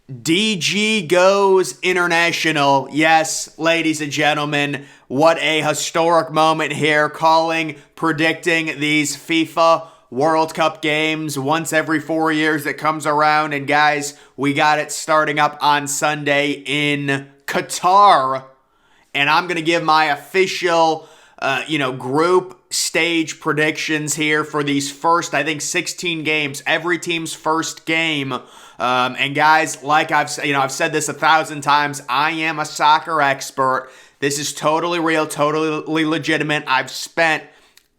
DG goes international. Yes, ladies and gentlemen, what a historic moment here, predicting these FIFA World Cup games once every 4 years that comes around. And guys, we got it starting up on Sunday in Qatar. And I'm going to give my official, group stage predictions here for these first, I think, 16 games, every team's first game. And guys, like I've said this 1,000 times, I am a soccer expert. This is totally real, totally legitimate. I've spent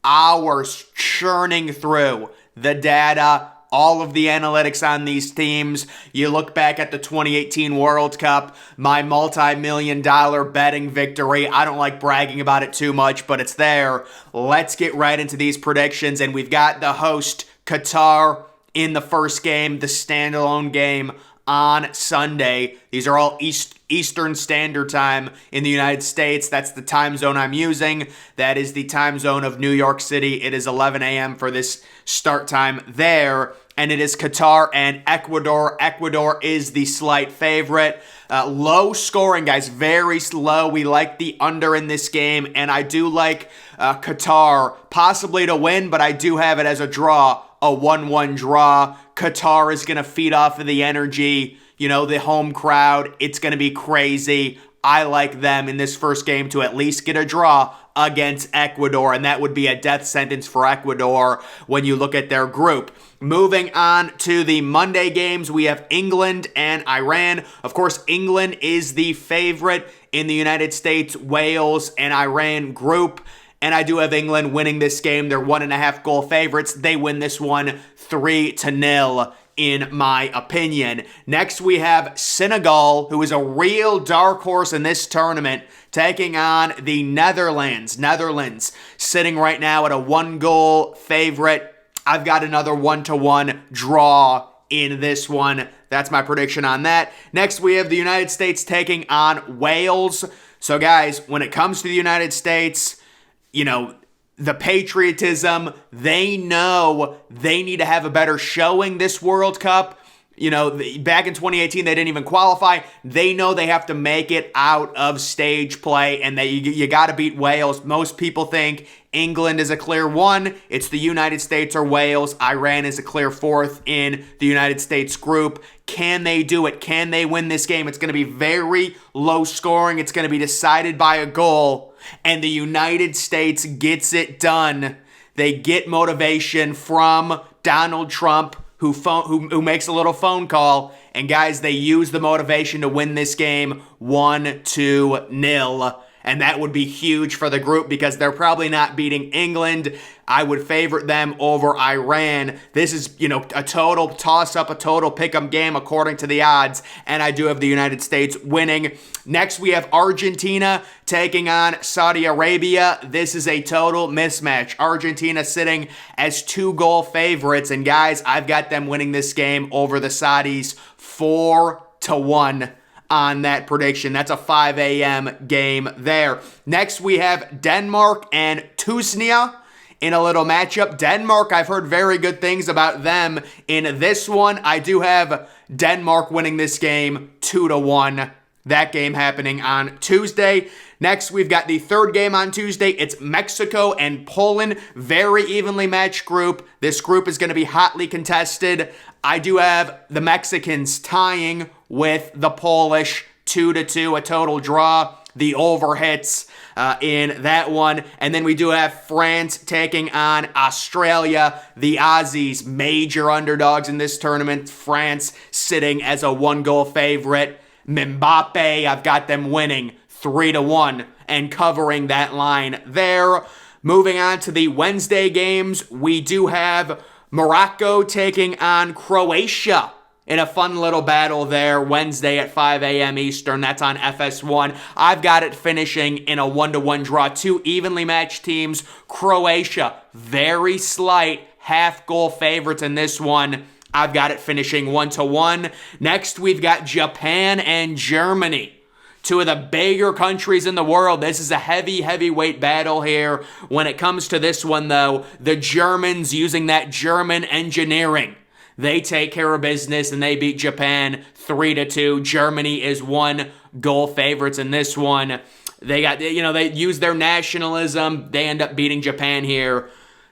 hours churning through the data, all of the analytics on these teams. You look back at the 2018 World Cup, my multi-million-dollar betting victory. I don't like bragging about it too much, but it's there. Let's get right into these predictions, and we've got the host, Qatar, in the first game, the standalone game on Sunday. These are all Eastern Standard Time in the United States. That's the time zone I'm using. That is the time zone of New York City. It is 11 a.m. for this start time there. And it is Qatar and Ecuador. Ecuador is the slight favorite. Low scoring, guys. Very low. We like the under in this game. And I do like Qatar possibly to win, but I do have it as a draw. A 1-1 draw. Qatar is going to feed off of the energy, the home crowd. It's going to be crazy. I like them in this first game to at least get a draw against Ecuador, and that would be a death sentence for Ecuador when you look at their group. Moving on to the Monday games, we have England and Iran. Of course, England is the favorite in the United States, Wales, and Iran group. And I do have England winning this game. They're 1.5 goal favorites. They win this one 3-0 in my opinion. Next, we have Senegal, who is a real dark horse in this tournament, taking on the Netherlands. Netherlands sitting right now at a 1-goal favorite. I've got another 1-1 draw in this one. That's my prediction on that. Next, we have the United States taking on Wales. So, guys, when it comes to the United States, the patriotism, they know they need to have a better showing this World Cup. Back in 2018, they didn't even qualify. They know they have to make it out of stage play, and that you got to beat Wales. Most people think England is a clear 1. It's the United States or Wales. Iran is a clear 4th in the United States group. Can they do it? Can they win this game? It's going to be very low scoring. It's going to be decided by a goal, and the United States gets it done. They get motivation from Donald Trump, who makes a little phone call, and guys, they use the motivation to win this game 1-0. And that would be huge for the group because they're probably not beating England. I would favorite them over Iran. This is, a total toss-up, a total pick-em game according to the odds. And I do have the United States winning. Next, we have Argentina taking on Saudi Arabia. This is a total mismatch. Argentina sitting as 2-goal favorites. And guys, I've got them winning this game over the Saudis 4-1. On that prediction. That's a 5 a.m. game there. Next, we have Denmark and Tunisia in a little matchup. Denmark, I've heard very good things about them in this one. I do have Denmark winning this game 2-1. That game happening on Tuesday. Next, we've got the third game on Tuesday. It's Mexico and Poland. Very evenly matched group. This group is going to be hotly contested. I do have the Mexicans tying with the Polish 2-2, a total draw. The over hits in that one. And then we do have France taking on Australia. The Aussies, major underdogs in this tournament. France sitting as a 1-goal favorite. Mbappe, I've got them winning 3-1 and covering that line there. Moving on to the Wednesday games, we do have Morocco taking on Croatia in a fun little battle there Wednesday at 5 a.m. Eastern. That's on FS1. I've got it finishing in a 1-1 draw. 2 evenly matched teams. Croatia, very slight half-goal favorites in this one. I've got it finishing 1-1. Next, we've got Japan and Germany. two of the bigger countries in the world. This is a heavyweight battle here. When it comes to this one, though, the Germans, using that German engineering, they take care of business and they beat Japan 3-2. Germany is 1-goal favorites in this one. They got, they use their nationalism. They end up beating Japan here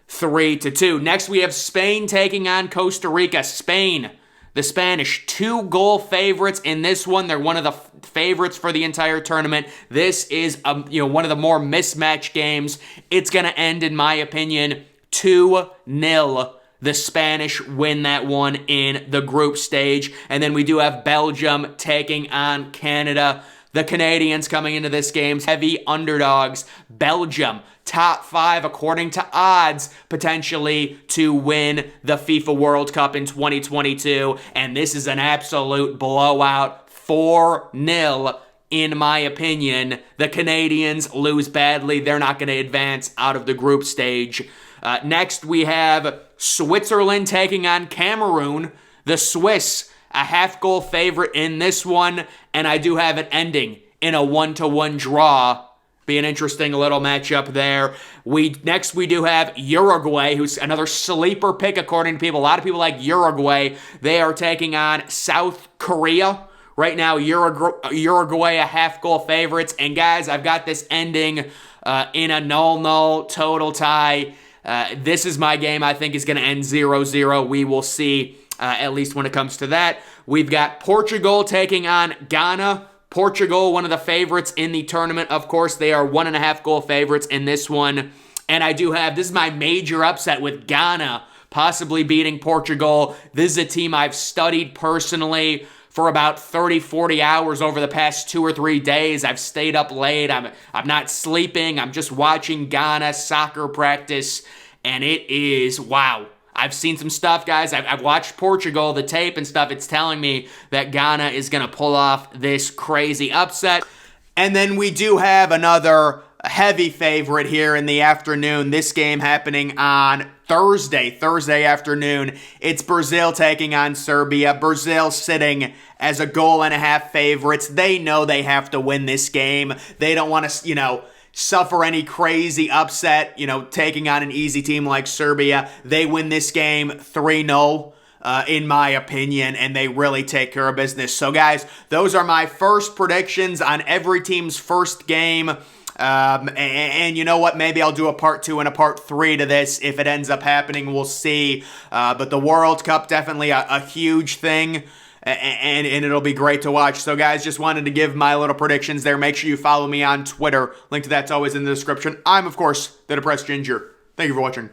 3-2. Next, we have Spain taking on Costa Rica. Spain, the Spanish, 2-goal favorites in this one. They're one of the favorites for the entire tournament. This is one of the more mismatched games. It's going to end, in my opinion, 2-0. The Spanish win that one in the group stage. And then we do have Belgium taking on Canada. The Canadians coming into this game, heavy underdogs. Belgium, top 5 according to odds, potentially to win the FIFA World Cup in 2022. And this is an absolute blowout, 4-0. In my opinion, the Canadians lose badly. They're not going to advance out of the group stage. Next, we have Switzerland taking on Cameroon. The Swiss, a half-goal favorite in this one, and I do have it ending in a 1-1 draw. Be an interesting little matchup there. Next, we do have Uruguay, who's another sleeper pick according to people. A lot of people like Uruguay. They are taking on South Korea. Right now, Uruguay a half-goal favorites. And guys, I've got this ending in a 0-0 total tie. This is my game I think is going to end 0-0. We will see, at least when it comes to that. We've got Portugal taking on Ghana. Portugal, one of the favorites in the tournament. Of course, they are 1.5-goal favorites in this one. And I do have, this is my major upset with Ghana possibly beating Portugal. This is a team I've studied personally for about 30, 40 hours over the past 2 or 3 days. I've stayed up late. I'm not sleeping. I'm just watching Ghana soccer practice. And it is, wow. I've seen some stuff, guys. I've watched Portugal, the tape and stuff. It's telling me that Ghana is going to pull off this crazy upset. And then we do have another heavy favorite here in the afternoon. This game happening on Thursday afternoon. It's Brazil taking on Serbia. Brazil sitting as a 1.5-goal favorites. They know they have to win this game. They don't want to, suffer any crazy upset, taking on an easy team like Serbia. They win this game 3-0. In my opinion, and they really take care of business. So, guys, those are my first predictions on every team's first game. And you know what? Maybe I'll do a part 2 and a part 3 to this if it ends up happening. We'll see. But the World Cup, definitely a huge thing. And it'll be great to watch. So, guys, just wanted to give my little predictions there. Make sure you follow me on Twitter. Link to that's always in the description. I'm, of course, the Depressed Ginger. Thank you for watching.